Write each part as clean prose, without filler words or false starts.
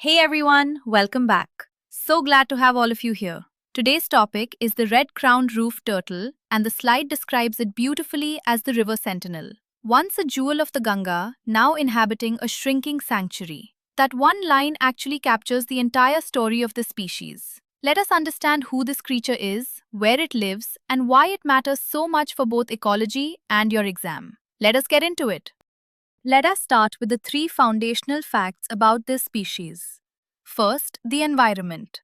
Hey everyone, welcome back. So glad to have all of you here. Today's topic is the red-crowned roof turtle, and the slide describes it beautifully as the river sentinel. Once a jewel of the Ganga, now inhabiting a shrinking sanctuary. That one line actually captures the entire story of the species. Let us understand who this creature is, where it lives, and why it matters so much for both ecology and your exam. Let us get into it. Let us start with the three foundational facts about this species. First, the environment.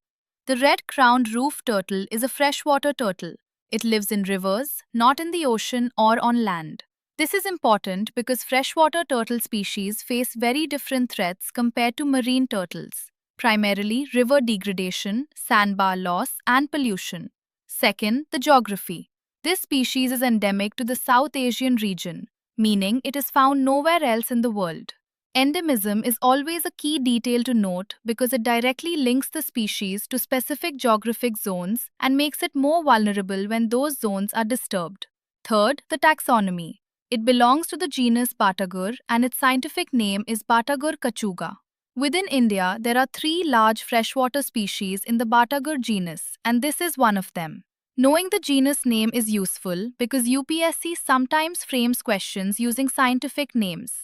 The red-crowned roof turtle is a freshwater turtle. It lives in rivers, not in the ocean or on land. This is important because freshwater turtle species face very different threats compared to marine turtles, primarily river degradation, sandbar loss, and pollution. Second, the geography. This species is endemic to the South Asian region, meaning it is found nowhere else in the world. Endemism is always a key detail to note because it directly links the species to specific geographic zones and makes it more vulnerable when those zones are disturbed. Third, the taxonomy. It belongs to the genus Batagur and its scientific name is Batagur kachuga. Within India, there are three large freshwater species in the Batagur genus, and this is one of them. Knowing the genus name is useful because UPSC sometimes frames questions using scientific names.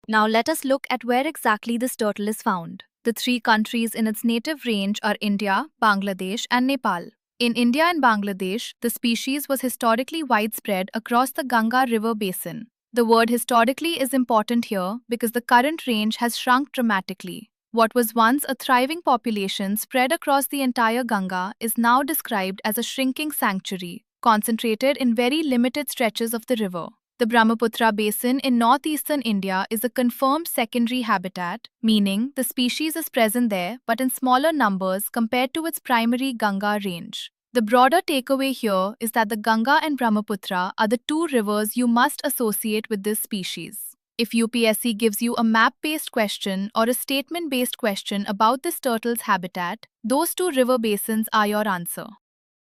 Now let us look at where exactly this turtle is found. The three countries in its native range are India, Bangladesh, and Nepal. In India and Bangladesh, the species was historically widespread across the Ganga River basin. The word historically is important here because the current range has shrunk dramatically. What was once a thriving population spread across the entire Ganga is now described as a shrinking sanctuary, concentrated in very limited stretches of the river. The Brahmaputra basin in northeastern India is a confirmed secondary habitat, meaning the species is present there but in smaller numbers compared to its primary Ganga range. The broader takeaway here is that the Ganga and Brahmaputra are the two rivers you must associate with this species. If UPSC gives you a map-based question or a statement-based question about this turtle's habitat, those two river basins are your answer.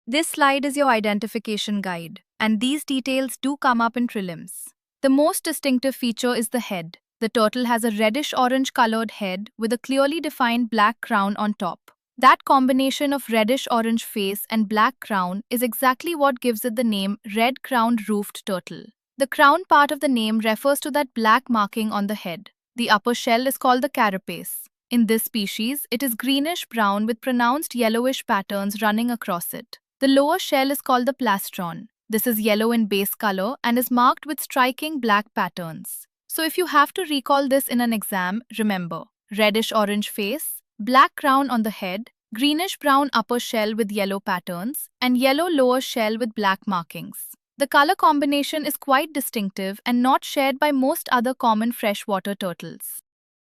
This slide is your identification guide, and these details do come up in prelims. The most distinctive feature is the head. The turtle has a reddish-orange colored head with a clearly defined black crown on top. That combination of reddish-orange face and black crown is exactly what gives it the name red-crowned roofed turtle. The crown part of the name refers to that black marking on the head. The upper shell is called the carapace. In this species, it is greenish-brown with pronounced yellowish patterns running across it. The lower shell is called the plastron. This is yellow in base color and is marked with striking black patterns. So if you have to recall this in an exam, remember reddish-orange face, black crown on the head, greenish-brown upper shell with yellow patterns, and yellow lower shell with black markings. The color combination is quite distinctive and not shared by most other common freshwater turtles.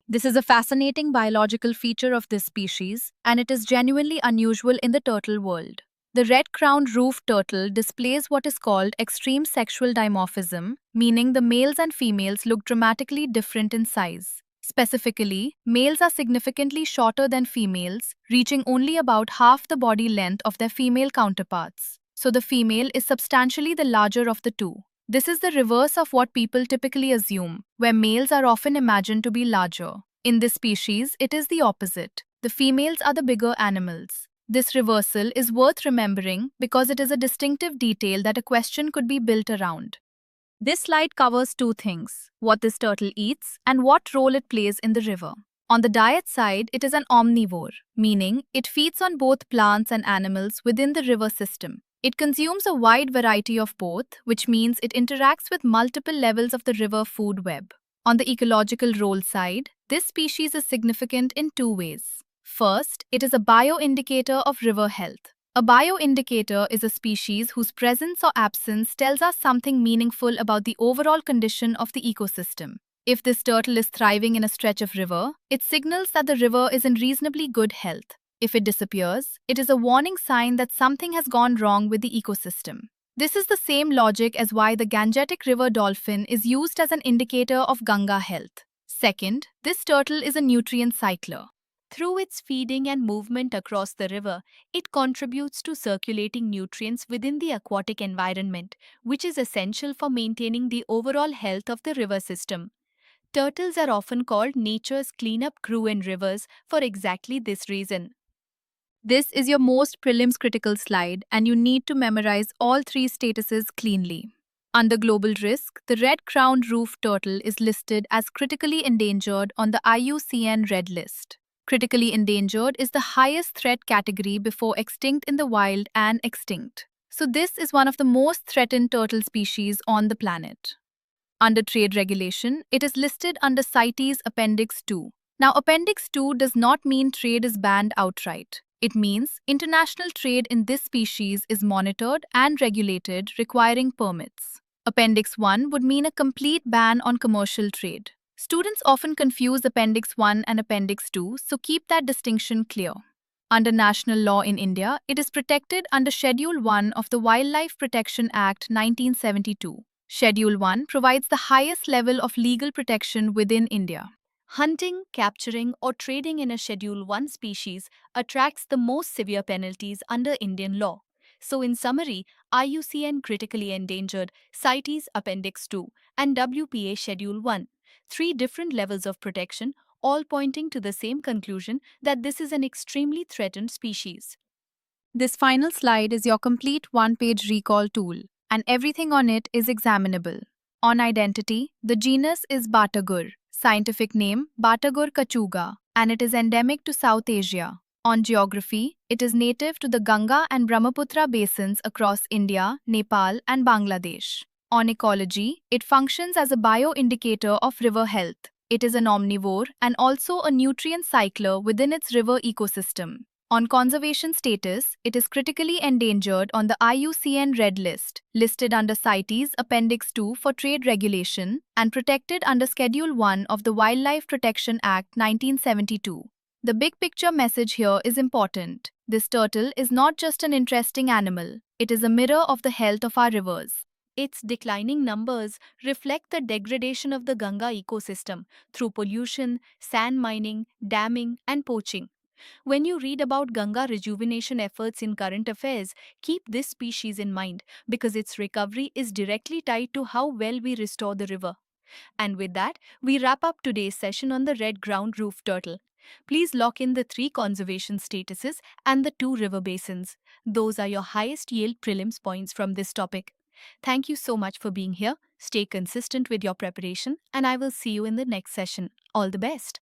This is a fascinating biological feature of this species, and it is genuinely unusual in the turtle world. The red-crowned roof turtle displays what is called extreme sexual dimorphism, meaning the males and females look dramatically different in size. Specifically, males are significantly shorter than females, reaching only about half the body length of their female counterparts. So the female is substantially the larger of the two. This is the reverse of what people typically assume, where males are often imagined to be larger. In this species, it is the opposite. The females are the bigger animals. This reversal is worth remembering because it is a distinctive detail that a question could be built around. This slide covers two things: what this turtle eats and what role it plays in the river. On the diet side, it is an omnivore, meaning it feeds on both plants and animals within the river system. It consumes a wide variety of both, which means it interacts with multiple levels of the river food web. On the ecological role side, this species is significant in two ways. First, it is a bioindicator of river health. A bioindicator is a species whose presence or absence tells us something meaningful about the overall condition of the ecosystem. If this turtle is thriving in a stretch of river, it signals that the river is in reasonably good health. If it disappears, it is a warning sign that something has gone wrong with the ecosystem. This is the same logic as why the Gangetic River dolphin is used as an indicator of Ganga health. Second, this turtle is a nutrient cycler. Through its feeding and movement across the river, it contributes to circulating nutrients within the aquatic environment, which is essential for maintaining the overall health of the river system. Turtles are often called nature's cleanup crew in rivers for exactly this reason. This is your most prelims critical slide, and you need to memorize all three statuses cleanly. Under global risk, the red crowned roof turtle is listed as critically endangered on the IUCN Red List. Critically endangered is the highest threat category before extinct in the wild and extinct. So, this is one of the most threatened turtle species on the planet. Under trade regulation, it is listed under CITES Appendix 2. Now, Appendix 2 does not mean trade is banned outright. It means international trade in this species is monitored and regulated, requiring permits. Appendix 1 would mean a complete ban on commercial trade. Students often confuse Appendix 1 and Appendix 2, so keep that distinction clear. Under national law in India, it is protected under Schedule 1 of the Wildlife Protection Act 1972. Schedule 1 provides the highest level of legal protection within India. Hunting, capturing, or trading in a Schedule 1 species attracts the most severe penalties under Indian law. So, in summary, IUCN Critically Endangered, CITES Appendix 2, and WPA Schedule 1, three different levels of protection, all pointing to the same conclusion that this is an extremely threatened species. This final slide is your complete one-page recall tool, and everything on it is examinable. On identity, the genus is Batagur, scientific name Batagur kachuga, and it is endemic to South Asia. On geography, it is native to the Ganga and Brahmaputra basins across India, Nepal, and Bangladesh. On ecology, it functions as a bioindicator of river health. It is an omnivore and also a nutrient cycler within its river ecosystem. On conservation status, it is critically endangered on the IUCN Red List, listed under CITES Appendix 2 for trade regulation, and protected under Schedule 1 of the Wildlife Protection Act 1972. The big picture message here is important. This turtle is not just an interesting animal, it is a mirror of the health of our rivers. Its declining numbers reflect the degradation of the Ganga ecosystem through pollution, sand mining, damming, and poaching. When you read about Ganga rejuvenation efforts in current affairs, keep this species in mind because its recovery is directly tied to how well we restore the river. And with that, we wrap up today's session on the red ground roof turtle. Please lock in the three conservation statuses and the two river basins. Those are your highest yield prelims points from this topic. Thank you so much for being here. Stay consistent with your preparation, and I will see you in the next session. All the best.